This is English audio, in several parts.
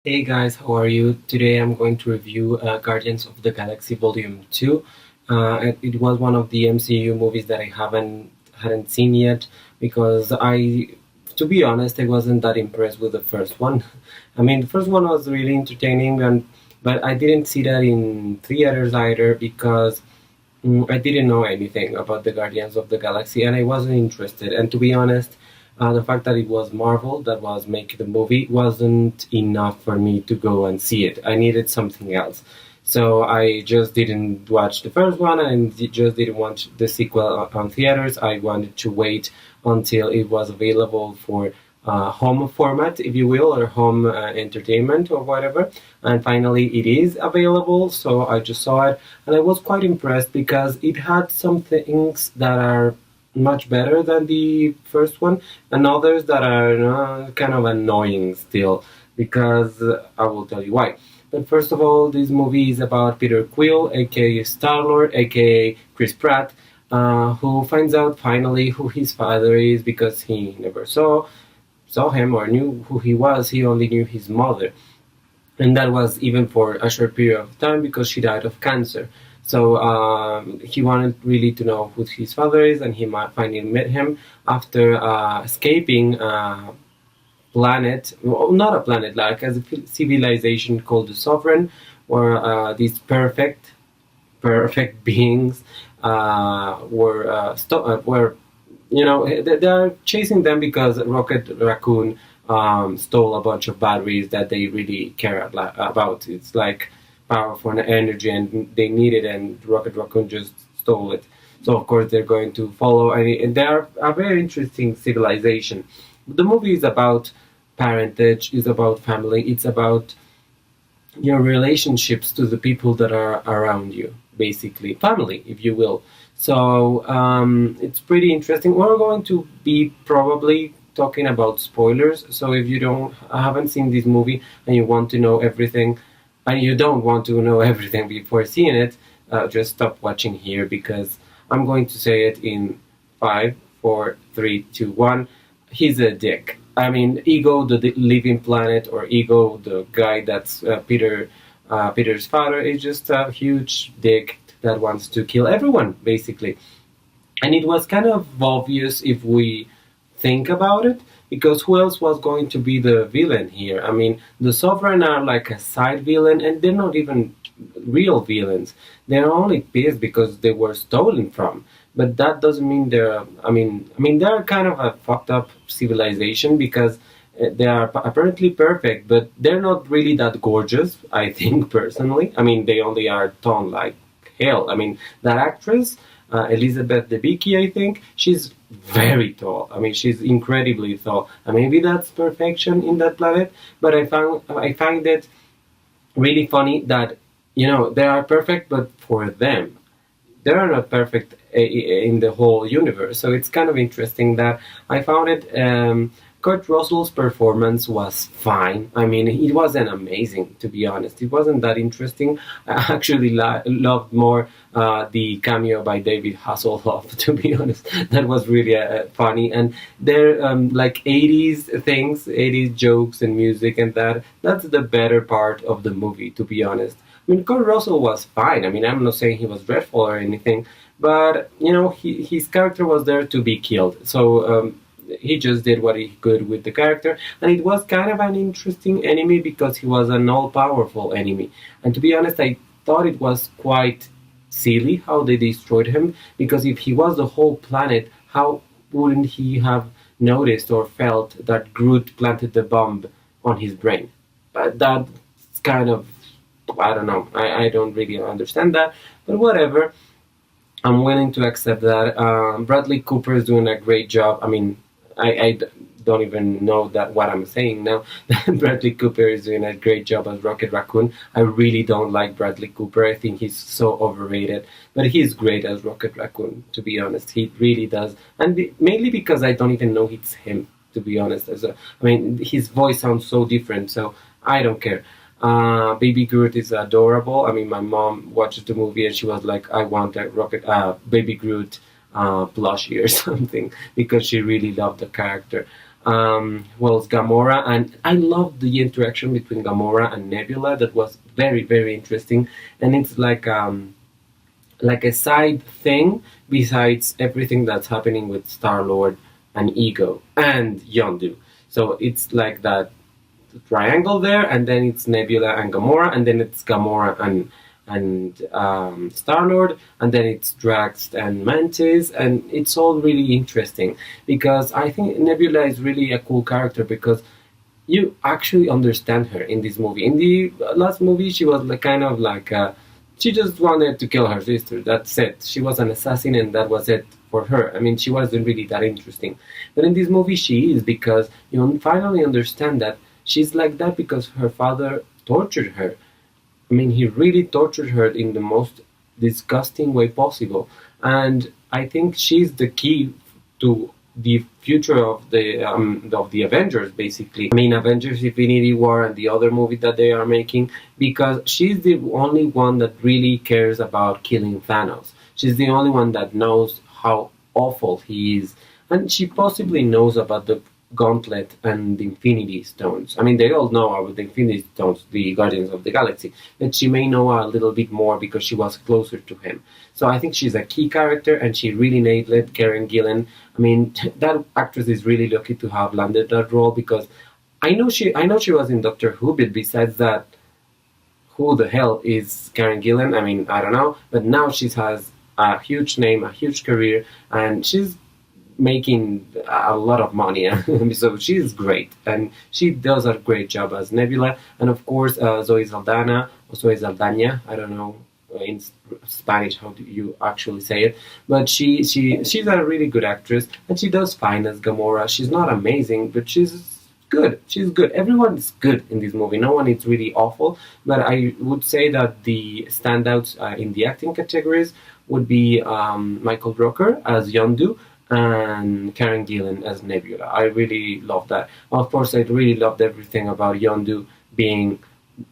Hey guys, how are you? Today I'm going to review Guardians of the Galaxy Volume 2. It was one of the MCU movies that I hadn't seen yet because to be honest, I wasn't that impressed with the first one. I mean, the first one was really entertaining, but I didn't see that in theaters either because I didn't know anything about the Guardians of the Galaxy, and I wasn't interested. And to be honest, the fact that it was Marvel that was making the movie wasn't enough for me to go and see it. I needed something else. So I just didn't watch the first one and just didn't watch the sequel on theaters. I wanted to wait until it was available for home format, if you will, or home entertainment or whatever. And finally, it is available, so I just saw it, and I was quite impressed because it had some things that are much better than the first one, and others that are kind of annoying still. Because I will tell you why. But first of all, this movie is about Peter Quill, aka Star-Lord, aka Chris Pratt, who finds out finally who his father is because he never saw him or knew who he was. He only knew his mother, and that was even for a short period of time because she died of cancer. So he wanted really to know who his father is, and he finally met him after escaping a planet, well, not a planet, like as a civilization called the Sovereign, where these perfect beings were they are chasing them because Rocket Raccoon stole a bunch of batteries that they really care about. It's like powerful energy, and they need it, and Rocket Raccoon just stole it. So of course they're going to follow, and they are a very interesting civilization. The movie is about parentage, is about family, it's about your relationships to the people that are around you, basically family, if you will. So it's pretty interesting. We're going to be probably talking about spoilers, so if you haven't seen this movie and you want to know everything, and you don't want to know everything before seeing it, just stop watching here because I'm going to say it in 5, 4, 3, 2, 1. He's a dick. I mean, Ego, the living planet, or Ego, the guy that's Peter's father, is just a huge dick that wants to kill everyone, basically. And it was kind of obvious if we think about it, because who else was going to be the villain here? I mean, the Sovereign are like a side villain, and they're not even real villains. They're only pissed because they were stolen from. But that doesn't mean they're. I mean, they're kind of a fucked up civilization because they are apparently perfect, but they're not really that gorgeous. I think personally. I mean, they only are tall like hell. I mean, that actress. Elizabeth Debicki, I think, she's very tall. I mean, she's incredibly tall. And maybe that's perfection in that planet. But I find it really funny that they are perfect, but for them, they are not perfect in the whole universe. So it's kind of interesting that I found it. Kurt Russell's performance was fine. I mean, it wasn't amazing, to be honest. It wasn't that interesting. I actually loved more the cameo by David Hasselhoff, to be honest. That was really funny. And they're like 80s things, 80s jokes and music, and that's the better part of the movie, to be honest. I mean, Kurt Russell was fine. I mean, I'm not saying he was dreadful or anything, but, his character was there to be killed. So, he just did what he could with the character, and it was kind of an interesting enemy because he was an all-powerful enemy. And to be honest, I thought it was quite silly how they destroyed him, because if he was the whole planet, how wouldn't he have noticed or felt that Groot planted the bomb on his brain? But that's kind of, I don't know, I don't really understand that, but whatever. I'm willing to accept that. Bradley Cooper is doing a great job. I mean, I don't even know that what I'm saying now. Bradley Cooper is doing a great job as Rocket Raccoon. I really don't like Bradley Cooper. I think he's so overrated. But he's great as Rocket Raccoon, to be honest. He really does. And mainly because I don't even know it's him, to be honest. I mean, his voice sounds so different, so I don't care. Baby Groot is adorable. I mean, my mom watched the movie and she was like, I want a Baby Groot plushie or something, because she really loved the character. well, it's Gamora, and I love the interaction between Gamora and Nebula. That was very, very interesting, and it's like a side thing besides everything that's happening with Star Lord and Ego and Yondu. So it's like that triangle there, and then it's Nebula and Gamora, and then it's Gamora and Star Lord, and then it's Drax and Mantis, and it's all really interesting because I think Nebula is really a cool character because you actually understand her in this movie. In the last movie, she was like kind of like she just wanted to kill her sister. That's it. She was an assassin, and that was it for her. I mean, she wasn't really that interesting. But in this movie, she is because you finally understand that she's like that because her father tortured her. I mean, he really tortured her in the most disgusting way possible. And I think she's the key to the future of the Avengers, basically. I mean, Avengers: Infinity War and the other movie that they are making, because she's the only one that really cares about killing Thanos. She's the only one that knows how awful he is, and she possibly knows about the Gauntlet and the Infinity Stones. I mean, they all know about the Infinity Stones, the Guardians of the Galaxy, but she may know a little bit more because she was closer to him. So I think she's a key character, and she really nailed it, Karen Gillan. I mean, that actress is really lucky to have landed that role because I know she was in Doctor Who, but besides that, who the hell is Karen Gillan? I mean, I don't know, but now she has a huge name, a huge career, and she's making a lot of money. So she's great, and she does a great job as Nebula. And of course, Zoe Saldana, or Zoe Saldaña, I don't know in Spanish how do you actually say it, but she's a really good actress, and she does fine as Gamora. She's not amazing, but she's good. She's good. Everyone is good in this movie. No one is really awful, but I would say that the standouts in the acting categories would be Michael Rooker as Yondu and Karen Gillan as Nebula. I really love that. Of course, I really loved everything about Yondu being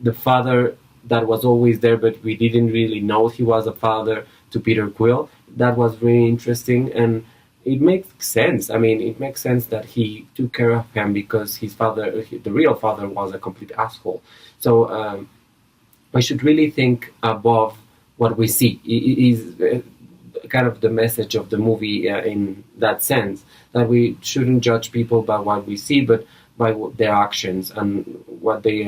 the father that was always there, but we didn't really know he was a father to Peter Quill. That was really interesting, and it makes sense. I mean, it makes sense that he took care of him because his father, the real father, was a complete asshole. So we should really think above what we see. It is kind of the message of the movie in that sense, that we shouldn't judge people by what we see, but by their actions and what they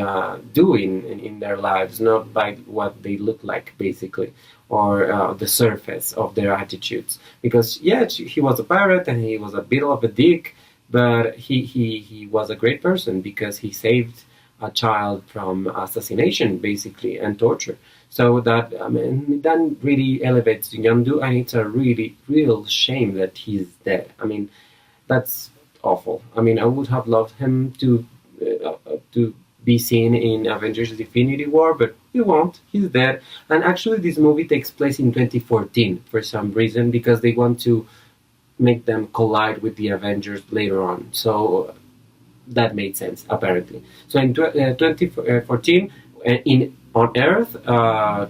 do in their lives, not by what they look like, basically, or the surface of their attitudes. Because, yeah, he was a pirate and he was a bit of a dick, but he was a great person because he saved a child from assassination, basically, and torture. So that, I mean, that really elevates Yondu, and it's a really, real shame that he's dead. I mean, that's awful. I mean, I would have loved him to be seen in Avengers: Infinity War, but he won't. He's dead. And actually, this movie takes place in 2014 for some reason because they want to make them collide with the Avengers later on. So that made sense, apparently. So in 2014, on Earth,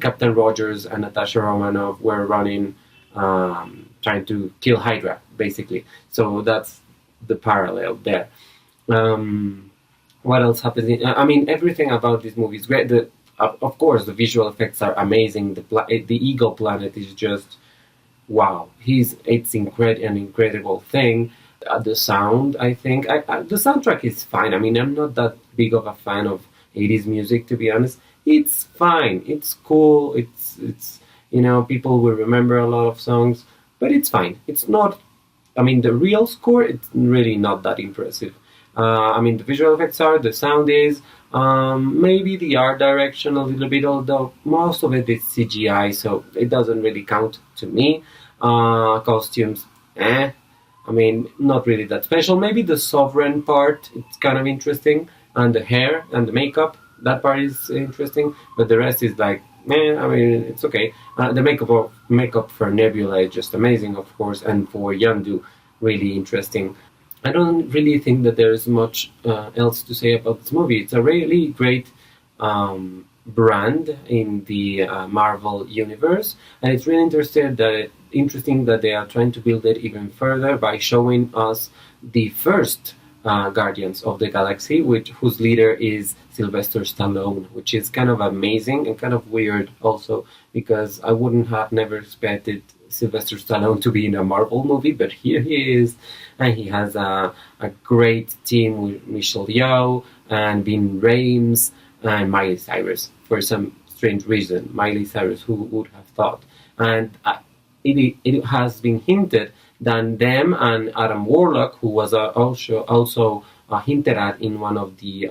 Captain Rogers and Natasha Romanoff were running, trying to kill Hydra, basically. So that's the parallel there. What else happens? I mean, everything about this movie is great. Of course, the visual effects are amazing. The Eagle Planet is just wow. It's an incredible thing. The sound, I think, the soundtrack is fine. I mean, I'm not that big of a fan of 80s music, to be honest. It's fine. It's cool. It's people will remember a lot of songs, but it's fine. It's not. I mean, the real score, it's really not that impressive. I mean, the visual effects are, the sound is, maybe the art direction a little bit, although most of it is CGI, so it doesn't really count to me. Costumes, I mean, not really that special. Maybe the Sovereign part, it's kind of interesting, and the hair and the makeup, that part is interesting, but the rest is like, I mean, it's okay. The makeup for Nebula is just amazing, of course, and for Yondu, really interesting. I don't really think that there is much else to say about this movie. It's a really great brand in the Marvel universe, and it's really interesting that they are trying to build it even further by showing us the first Guardians of the Galaxy, whose leader is Sylvester Stallone, which is kind of amazing and kind of weird also, because I wouldn't have never expected Sylvester Stallone to be in a Marvel movie, but here he is, and he has a great team with Michelle Yeoh and Vin Rames and Miley Cyrus for some strange reason. Miley Cyrus, who would have thought? And it has been hinted that them and Adam Warlock, who was also hinted at in one of the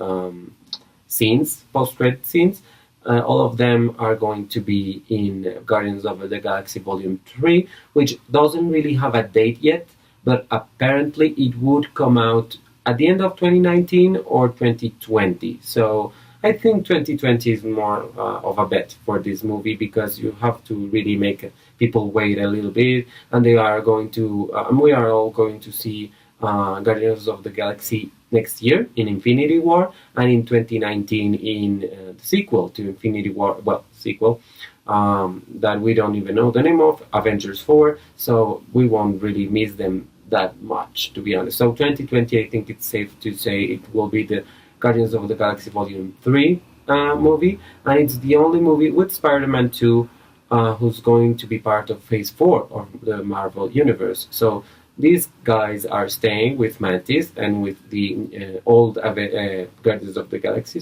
scenes, post-credit scenes, all of them are going to be in Guardians of the Galaxy Volume 3, which doesn't really have a date yet, but apparently it would come out at the end of 2019 or 2020. So I think 2020 is more of a bet for this movie, because you have to really make people wait a little bit, and they are going to, we are all going to see Guardians of the Galaxy next year in Infinity War, and in 2019 in the sequel to Infinity War, sequel that we don't even know the name of, Avengers 4, so we won't really miss them that much, to be honest. So 2020, I think it's safe to say it will be the Guardians of the Galaxy Volume 3 movie, and it's the only movie with Spider-Man 2 who's going to be part of Phase 4 of the Marvel Universe. So these guys are staying with Mantis and with the old Guardians of the Galaxy,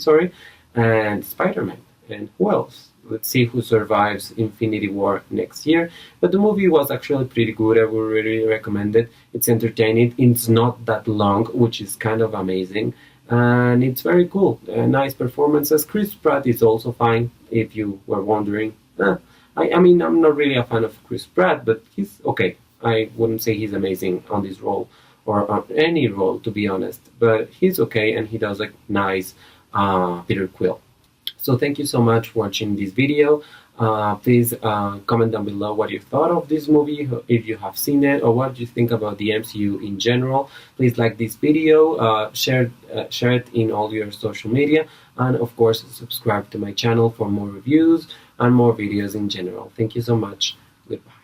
and Spider-Man. And who else? Let's see who survives Infinity War next year. But the movie was actually pretty good. I would really recommend it. It's entertaining. It's not that long, which is kind of amazing. And it's very cool. Nice performances. Chris Pratt is also fine, if you were wondering. I mean, I'm not really a fan of Chris Pratt, but he's okay. I wouldn't say he's amazing on this role, or on any role, to be honest. But he's okay, and he does a nice Peter Quill. So thank you so much for watching this video. Please comment down below what you thought of this movie, if you have seen it, or what you think about the MCU in general. Please like this video, share it in all your social media, and of course subscribe to my channel for more reviews and more videos in general. Thank you so much. Goodbye.